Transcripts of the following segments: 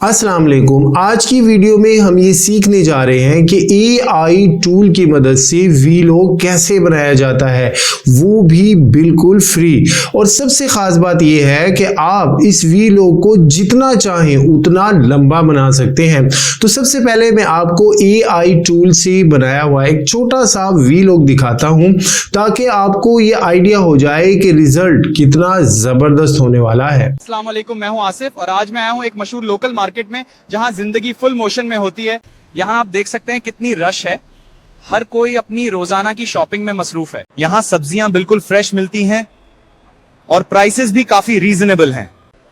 अस्सलाम वालेकुम। आज की वीडियो में हम ये सीखने जा रहे हैं कि AI टूल की मदद से वीलॉग कैसे बनाया जाता है, वो भी बिल्कुल फ्री। और सबसे खास बात ये है कि आप इस वीलॉग को जितना चाहें उतना लंबा बना सकते हैं। तो सबसे पहले मैं आपको AI टूल से बनाया हुआ एक छोटा सा वीलॉग दिखाता हूं ताकि आपको ये आइडिया हो जाए कि रिजल्ट कितना जबरदस्त होने वाला है। अस्सलाम वालेकुम, मैं हूं आसिफ और आज मैं आया हूं एक मशहूर लोकल मार्केट में जहां जिंदगी फुल मोशन में होती है। यहां आप देख सकते हैं कितनी रश है, हर कोई अपनी रोजाना की शॉपिंग में मसरूफ है। यहां सब्जियां बिल्कुल फ्रेश मिलती हैं और प्राइसेस भी काफी रीजनेबल हैं।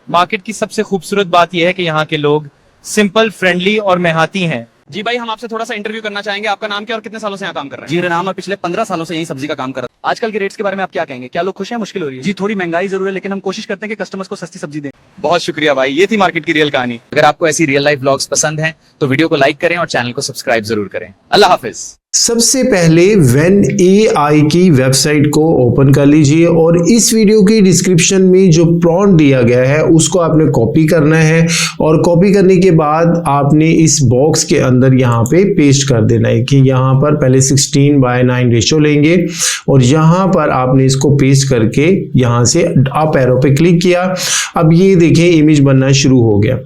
मार्केट की सबसे खूबसूरत बात यह है कि यहाँ के लोग सिंपल, फ्रेंडली और मेहनती हैं। जी भाई, हम आपसे थोड़ा सा इंटरव्यू करना चाहेंगे। आपका नाम क्या और कितने सालों से यहाँ काम कर रहे हैं? जी, मेरा नाम है। पिछले 15 सालों से यही सब्जी का काम कर रहा हूं। आजकल के रेट्स के बारे में आप क्या कहेंगे? क्या लोग खुश हैं, मुश्किल हो रही है? जी, थोड़ी महंगाई जरूर है, लेकिन हम कोशिश करते हैं कि कस्टमर्स को सस्ती सब्जी दें। बहुत शुक्रिया भाई, ये थी मार्केट की रियल कहानी। अगर आपको ऐसी रियल लाइफ व्लॉग्स पसंद हैं तो वीडियो को लाइक करें और चैनल को सब्सक्राइब जरूर करें। अल्लाह हाफिज। सबसे पहले वेन AI की वेबसाइट को ओपन कर लीजिए और इस वीडियो की डिस्क्रिप्शन में जो प्रॉम्प्ट दिया गया है उसको आपने कॉपी करना है और कॉपी करने के बाद आपने इस बॉक्स के अंदर यहाँ पे पेस्ट कर देना है कि यहाँ पर पहले 16:9 रेशो लेंगे और यहाँ पर आपने इसको पेस्ट करके यहाँ से अप एरो पे क्लिक किया। अब ये देखें इमेज बनना शुरू हो गया।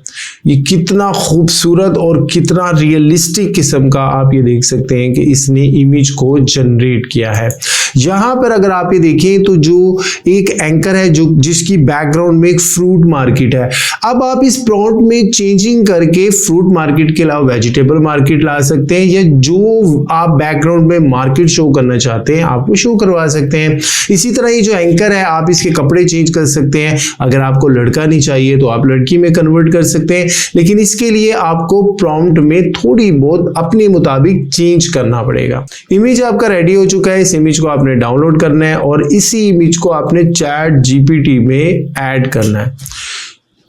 ये कितना खूबसूरत और कितना रियलिस्टिक किस्म का आप ये देख सकते हैं कि इसने इमेज को जनरेट किया है। यहां पर अगर आप ये देखें तो जो एक एंकर है जो जिसकी बैकग्राउंड में एक फ्रूट मार्केट है, अब आप इस प्रॉम्प्ट में चेंजिंग करके फ्रूट मार्केट के अलावा वेजिटेबल मार्केट ला सकते हैं या जो आप बैकग्राउंड में मार्केट शो करना चाहते हैं आप वो शो करवा सकते हैं। इसी तरह ये जो एंकर है आप इसके कपड़े चेंज कर सकते हैं। अगर आपको लड़का नहीं चाहिए तो आप लड़की में कन्वर्ट कर सकते हैं, लेकिन इसके लिए आपको प्रॉम्प्ट में थोड़ी बहुत अपने मुताबिक चेंज करना पड़ेगा। इमेज आपका रेडी हो चुका है। इस इमेज को आपने डाउनलोड करना है और इसी इमेज को आपने चैट GPT में ऐड करना है।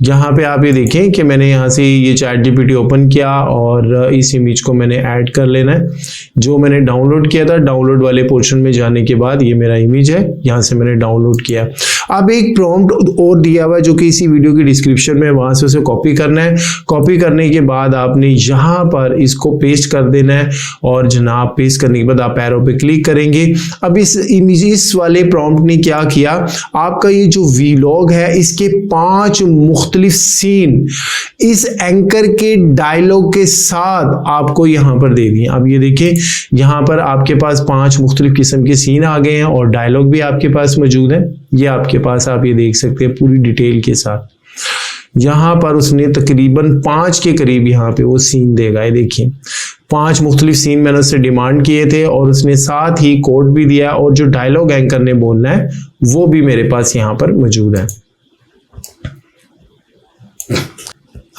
यहाँ पे आप ये देखें कि मैंने यहाँ से ये चैट GPT ओपन किया और इस इमेज को मैंने ऐड कर लेना है। जो मैंने डाउनलोड किया था, डाउनलोड वाले पोर्शन में जाने के बाद ये मेरा इमेज है, यहाँ से मैंने डाउनलोड किया। अब एक प्रॉम्प्ट और दिया हुआ है जो कि इसी वीडियो की डिस्क्रिप्शन में, वहाँ से उसे कॉपी करना है। कॉपी करने के बाद आपने यहाँ पर इसको पेस्ट कर देना है और जनाब पेस्ट करने के बाद आप एरो पे क्लिक करेंगे। अब इस इमेज इस वाले प्रॉम्प्ट ने क्या किया, आपका ये जो वीलॉग है इसके 5 मुख्तलिफ सीन इस एंकर के डायलॉग के साथ आपको यहां पर दे दिए। अब ये देखिए यहां पर आपके पास 5 मुख्तलिफ किस्म के सीन आ गए हैं और डायलॉग भी आपके पास मौजूद है। ये आपके पास आप ये देख सकते हैं पूरी डिटेल के साथ। यहां पर उसने तकरीबन 5 के करीब यहां पे वो सीन देगा। ये देखिए 5 मुख्तलिफ सीन मैंने उससे डिमांड किए थे और उसने साथ ही कोड भी दिया और जो डायलॉग एंकर ने बोलना है वो भी मेरे पास यहां पर मौजूद है।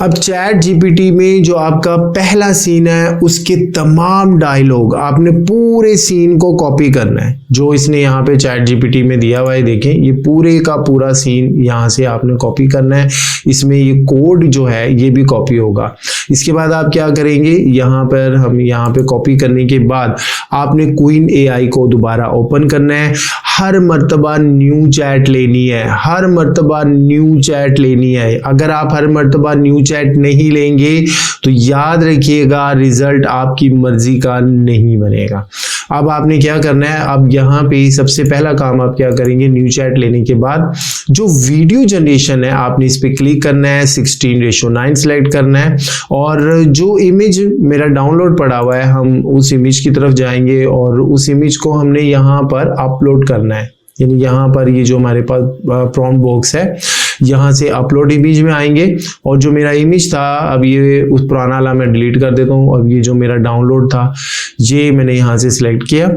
अब चैट GPT में जो आपका पहला सीन है उसके तमाम डायलॉग आपने पूरे सीन को कॉपी करना है जो इसने यहाँ पे चैट GPT में दिया हुआ है। देखें ये पूरे का पूरा सीन यहाँ से आपने कॉपी करना है। इसमें ये कोड जो है ये भी कॉपी होगा। इसके बाद आप क्या करेंगे, यहाँ पर हम यहाँ पे कॉपी करने के बाद आपने क्वीन AI को दोबारा ओपन करना है। हर मर्तबा न्यू चैट लेनी है, हर मर्तबा न्यू चैट लेनी है। अगर आप हर मर्तबा न्यू चैट नहीं लेंगे तो याद रखिएगा रिजल्ट आपकी मर्जी का नहीं बनेगा। अब आपने क्या करना है, अब यहाँ पे सबसे पहला काम आप क्या करेंगे, न्यू चैट लेने के बाद जो वीडियो जनरेशन है आपने इस पे क्लिक करना है, 16:9 सेलेक्ट करना है और जो इमेज मेरा डाउनलोड पड़ा हुआ है हम उस इमेज की तरफ जाएंगे और उस इमेज को हमने यहाँ पर अपलोड करना है। यानी यहाँ पर ये जो हमारे पास प्रॉम्प्ट बॉक्स है यहाँ से अपलोड इमेज में आएंगे और जो मेरा इमेज था अब ये उस पुराना वाला मैं डिलीट कर देता हूँ। अब ये जो मेरा डाउनलोड था ये मैंने यहाँ से सिलेक्ट किया।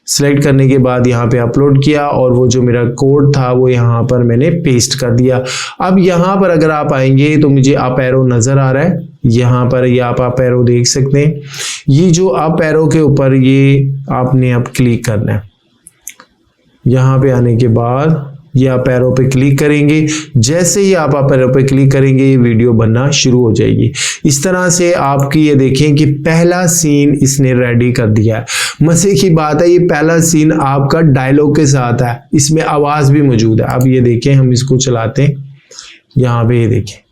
सिलेक्ट करने के बाद यहाँ पे अपलोड किया और वो जो मेरा कोड था वो यहाँ पर मैंने पेस्ट कर दिया। अब यहाँ पर अगर आप आएंगे तो मुझे अप एरो नज़र आ रहा है। यहाँ पर ये आप अप एरो देख सकते हैं। ये जो अप एरो के ऊपर ये आपने अब क्लिक करना है। यहाँ पे आने के बाद ये आप एरो पे क्लिक करेंगे। जैसे ही आप एरो पे क्लिक करेंगे ये वीडियो बनना शुरू हो जाएगी। इस तरह से आपकी ये देखें कि पहला सीन इसने रेडी कर दिया है। मजे की बात है ये पहला सीन आपका डायलॉग के साथ है, इसमें आवाज भी मौजूद है। अब ये देखें हम इसको चलाते हैं, यहाँ पे ये देखें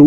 2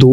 2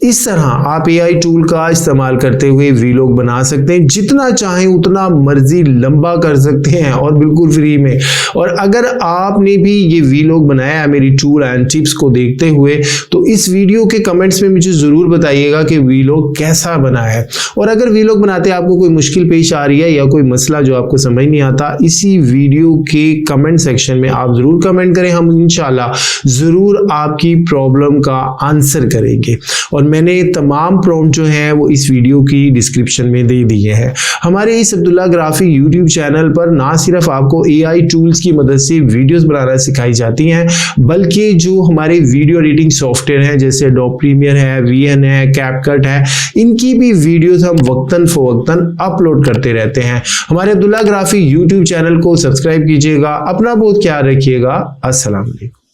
इस तरह आप AI टूल का इस्तेमाल करते हुए वीलॉग बना सकते हैं, जितना चाहें उतना मर्जी लंबा कर सकते हैं और बिल्कुल फ्री में। और अगर आपने भी ये वीलॉग बनाया है मेरी टूल एंड टिप्स को देखते हुए, तो इस वीडियो के कमेंट्स में मुझे ज़रूर बताइएगा कि वीलॉग कैसा बना है। और अगर वीलॉग बनाते आपको कोई मुश्किल पेश आ रही है या कोई मसला जो आपको समझ नहीं आता, इसी वीडियो के कमेंट सेक्शन में आप ज़रूर कमेंट करें, हम इंशाल्लाह ज़रूर आपकी प्रॉब्लम का आंसर करेंगे। और मैंने तमाम प्रॉम्प्ट जो हैं वो इस वीडियो की डिस्क्रिप्शन में दे दिए हैं। हमारे इस अब्दुल्ला ग्राफिक यूट्यूब चैनल पर ना सिर्फ आपको AI टूल्स की मदद से वीडियोस बनाना सिखाई जाती हैं, बल्कि जो हमारे वीडियो एडिटिंग सॉफ्टवेयर हैं जैसे एडोब प्रीमियर है, VN है, कैपकट है, इनकी भी वीडियोस हम वक्तन फवक्तन अपलोड करते रहते हैं। हमारे अब्दुल्ला ग्राफिक यूट्यूब चैनल को सब्सक्राइब कीजिएगा। अपना बहुत ख्याल रखिएगा। अस्सलाम वालेकुम।